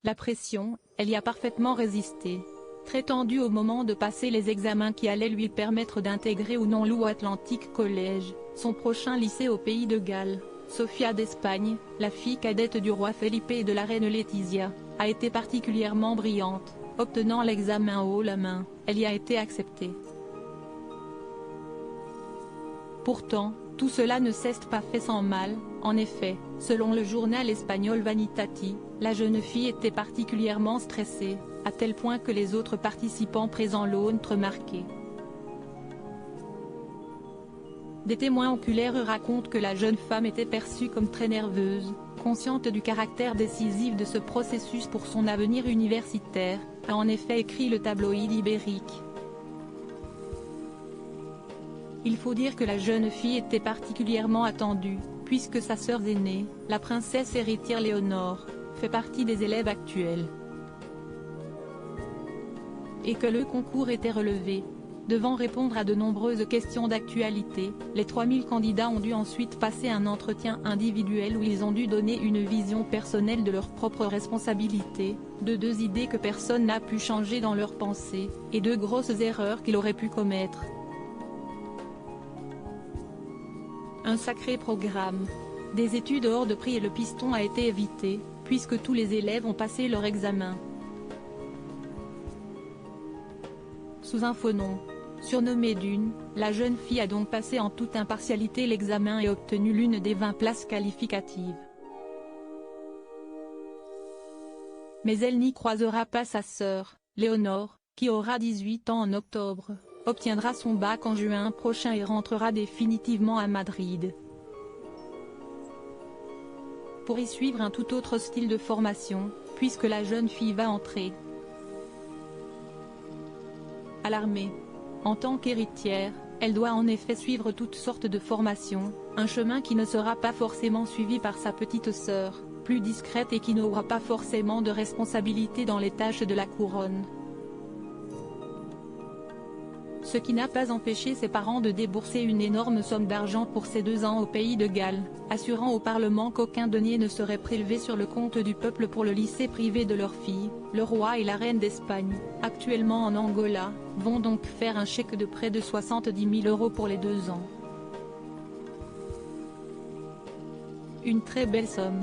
La pression, elle y a parfaitement résisté. Très tendue au moment de passer les examens qui allaient lui permettre d'intégrer ou non l'Atlantic College, son prochain lycée au pays de Galles, Sofia d'Espagne, la fille cadette du roi Felipe et de la reine Laetitia, a été particulièrement brillante, obtenant l'examen haut la main, elle y a été acceptée. Pourtant, tout cela ne s'est pas fait sans mal, en effet, selon le journal espagnol Vanitati, la jeune fille était particulièrement stressée, à tel point que les autres participants présents l'ont remarqué. Des témoins oculaires racontent que la jeune femme était perçue comme très nerveuse, consciente du caractère décisif de ce processus pour son avenir universitaire, a en effet écrit le tabloïd ibérique. Il faut dire que la jeune fille était particulièrement attendue, puisque sa sœur aînée, la princesse héritière Léonore, fait partie des élèves actuels. Et que le concours était relevé. Devant répondre à de nombreuses questions d'actualité, les 3000 candidats ont dû ensuite passer un entretien individuel où ils ont dû donner une vision personnelle de leurs propres responsabilités, de deux idées que personne n'a pu changer dans leurs pensées, et de grosses erreurs qu'il aurait pu commettre. Un sacré programme. Des études hors de prix et le piston a été évité, puisque tous les élèves ont passé leur examen. Sous un faux nom, surnommée Dune, la jeune fille a donc passé en toute impartialité l'examen et obtenu l'une des 20 places qualificatives. Mais elle n'y croisera pas sa sœur, Léonore, qui aura 18 ans en octobre, obtiendra son bac en juin prochain et rentrera définitivement à Madrid. Pour y suivre un tout autre style de formation, puisque la jeune fille va entrer à l'armée. En tant qu'héritière, elle doit en effet suivre toutes sortes de formations, un chemin qui ne sera pas forcément suivi par sa petite sœur, plus discrète et qui n'aura pas forcément de responsabilité dans les tâches de la couronne. Ce qui n'a pas empêché ses parents de débourser une énorme somme d'argent pour ses 2 ans au pays de Galles, assurant au Parlement qu'aucun denier ne serait prélevé sur le compte du peuple pour le lycée privé de leur fille. Le roi et la reine d'Espagne, actuellement en Angola, vont donc faire un chèque de près de 70 000 € pour les 2 ans. Une très belle somme.